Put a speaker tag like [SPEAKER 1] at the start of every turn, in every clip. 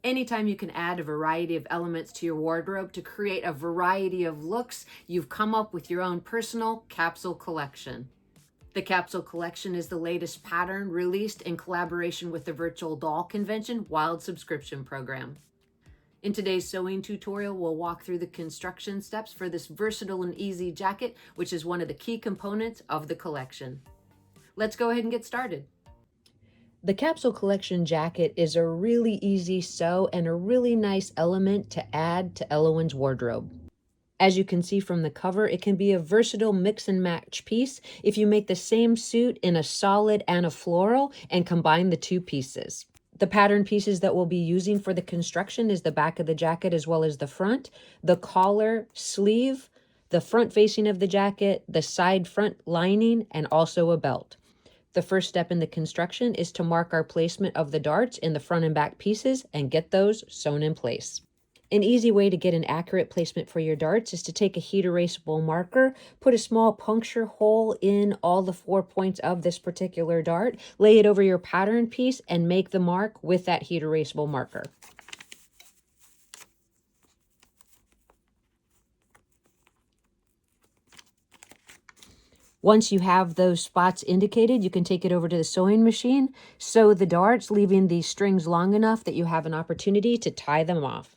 [SPEAKER 1] Anytime you can add a variety of elements to your wardrobe to create a variety of looks, you've come up with your own personal capsule collection. The Capsule Collection is the latest pattern released in collaboration with the virtual doll convention Wilde subscription program. In today's sewing tutorial, we'll walk through the construction steps for this versatile and easy jacket, which is one of the key components of the collection. Let's go ahead and get started. The Capsule Collection jacket is a really easy sew and a really nice element to add to Ellowyne's wardrobe. As you can see from the cover, it can be a versatile mix and match piece if you make the same suit in a solid and a floral and combine the two pieces. The pattern pieces that we'll be using for the construction is the back of the jacket as well as the front, the collar, sleeve, the front facing of the jacket, the side front lining, and also a belt. The first step in the construction is to mark our placement of the darts in the front and back pieces and get those sewn in place. An easy way to get an accurate placement for your darts is to take a heat erasable marker, put a small puncture hole in all the 4 points of this particular dart, lay it over your pattern piece, and make the mark with that heat erasable marker. Once you have those spots indicated, you can take it over to the sewing machine, sew the darts, leaving the strings long enough that you have an opportunity to tie them off.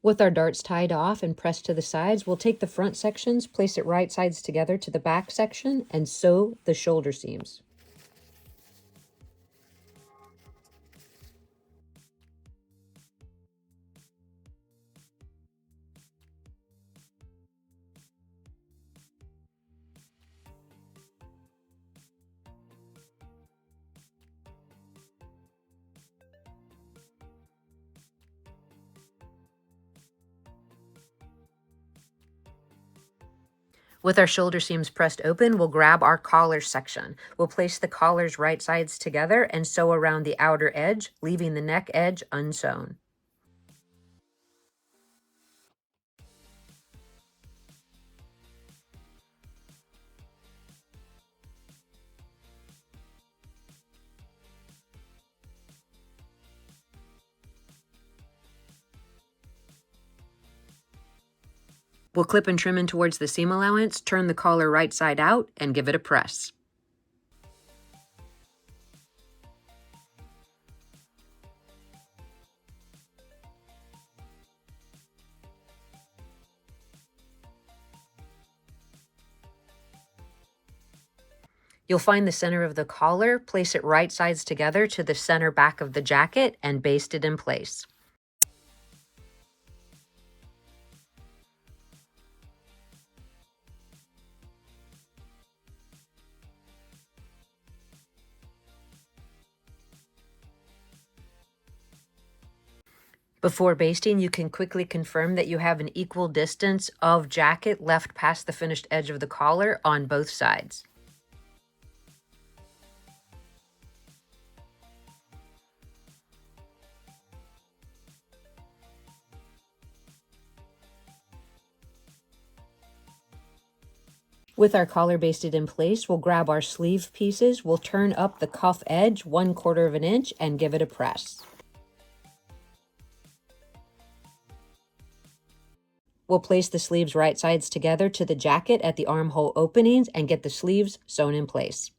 [SPEAKER 1] With our darts tied off and pressed to the sides, we'll take the front sections, place it right sides together to the back section, and sew the shoulder seams. With our shoulder seams pressed open, we'll grab our collar section. We'll place the collars right sides together and sew around the outer edge, leaving the neck edge unsewn. We'll clip and trim in towards the seam allowance, turn the collar right side out, and give it a press. You'll find the center of the collar, place it right sides together to the center back of the jacket, and baste it in place. Before basting, you can quickly confirm that you have an equal distance of jacket left past the finished edge of the collar on both sides. With our collar basted in place, we'll grab our sleeve pieces, we'll turn up the cuff edge 1/4 of an inch and give it a press. We'll place the sleeves right sides together to the jacket at the armhole openings and get the sleeves sewn in place.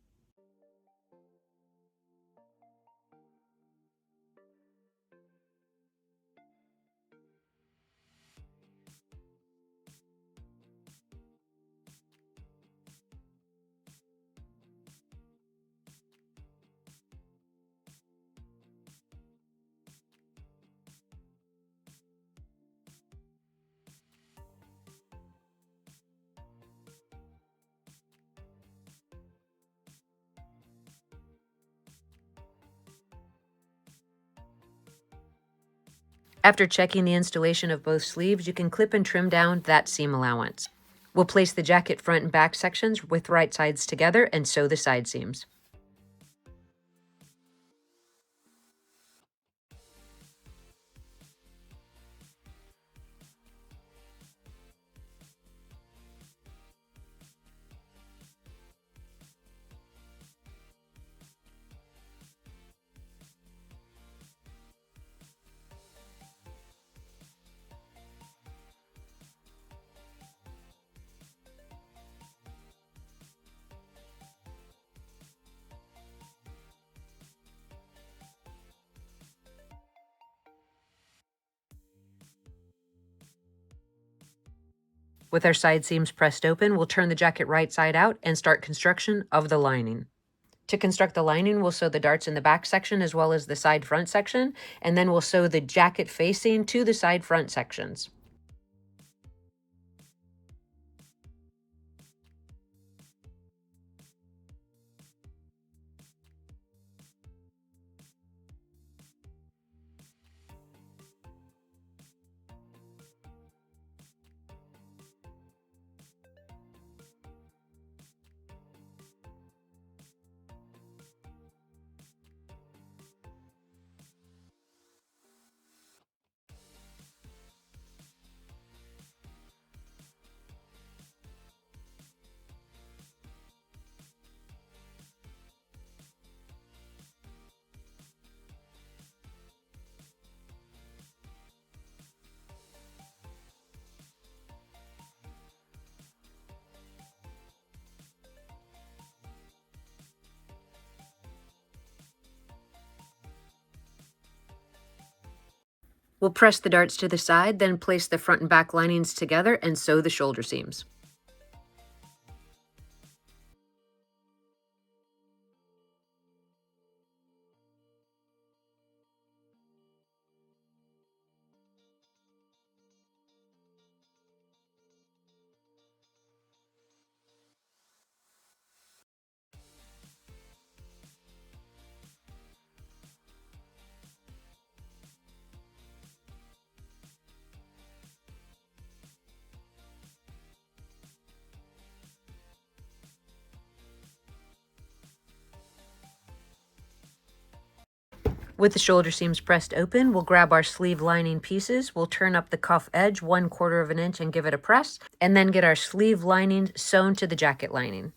[SPEAKER 1] After checking the installation of both sleeves, you can clip and trim down that seam allowance. We'll place the jacket front and back sections with right sides together and sew the side seams. With our side seams pressed open, we'll turn the jacket right side out and start construction of the lining. To construct the lining, we'll sew the darts in the back section as well as the side front section, and then we'll sew the jacket facing to the side front sections. We'll press the darts to the side, then place the front and back linings together and sew the shoulder seams. With the shoulder seams pressed open, we'll grab our sleeve lining pieces, we'll turn up the cuff edge 1/4 of an inch and give it a press, and then get our sleeve lining sewn to the jacket lining.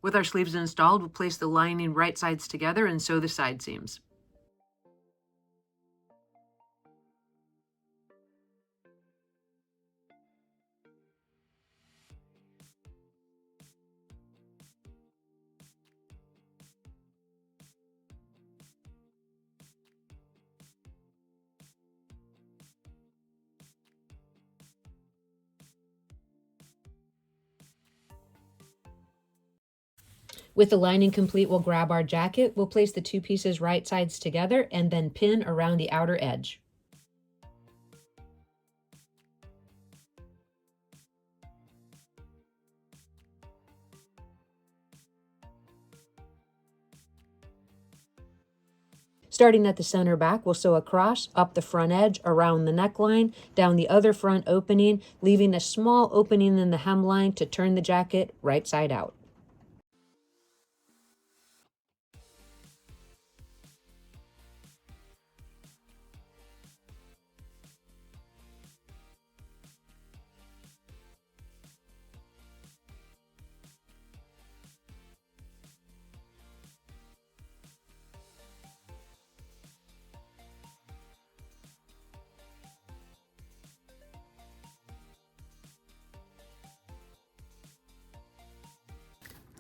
[SPEAKER 1] With our sleeves installed, we'll place the lining right sides together and sew the side seams. With the lining complete, we'll grab our jacket, we'll place the two pieces right sides together and then pin around the outer edge. Starting at the center back, we'll sew across, up the front edge, around the neckline, down the other front opening, leaving a small opening in the hemline to turn the jacket right side out.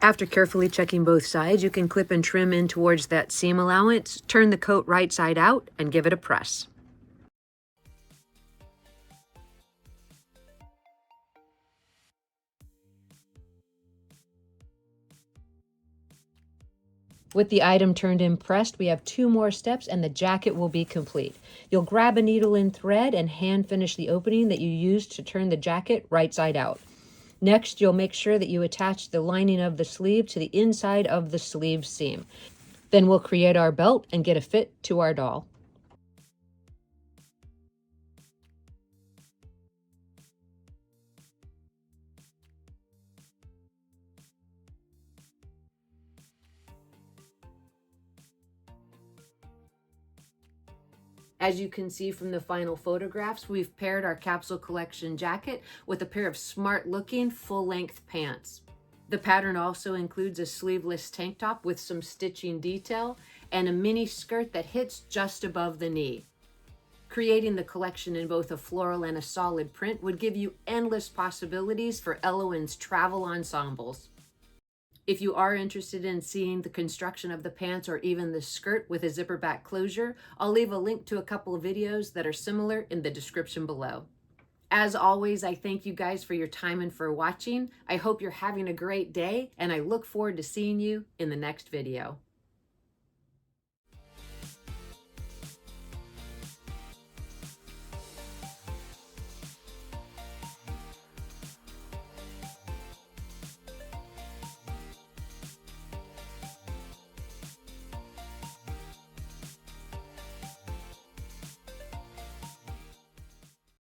[SPEAKER 1] After carefully checking both sides, you can clip and trim in towards that seam allowance, turn the coat right side out, and give it a press. With the item turned in pressed, we have 2 more steps and the jacket will be complete. You'll grab a needle and thread and hand finish the opening that you used to turn the jacket right side out. Next, you'll make sure that you attach the lining of the sleeve to the inside of the sleeve seam. Then we'll create our belt and get a fit to our doll. As you can see from the final photographs, we've paired our capsule collection jacket with a pair of smart looking full-length pants. The pattern also includes a sleeveless tank top with some stitching detail and a mini skirt that hits just above the knee. Creating the collection in both a floral and a solid print would give you endless possibilities for Ellowyne's travel ensembles. If you are interested in seeing the construction of the pants or even the skirt with a zipper back closure, I'll leave a link to a couple of videos that are similar in the description below. As always, I thank you guys for your time and for watching. I hope you're having a great day, and I look forward to seeing you in the next video.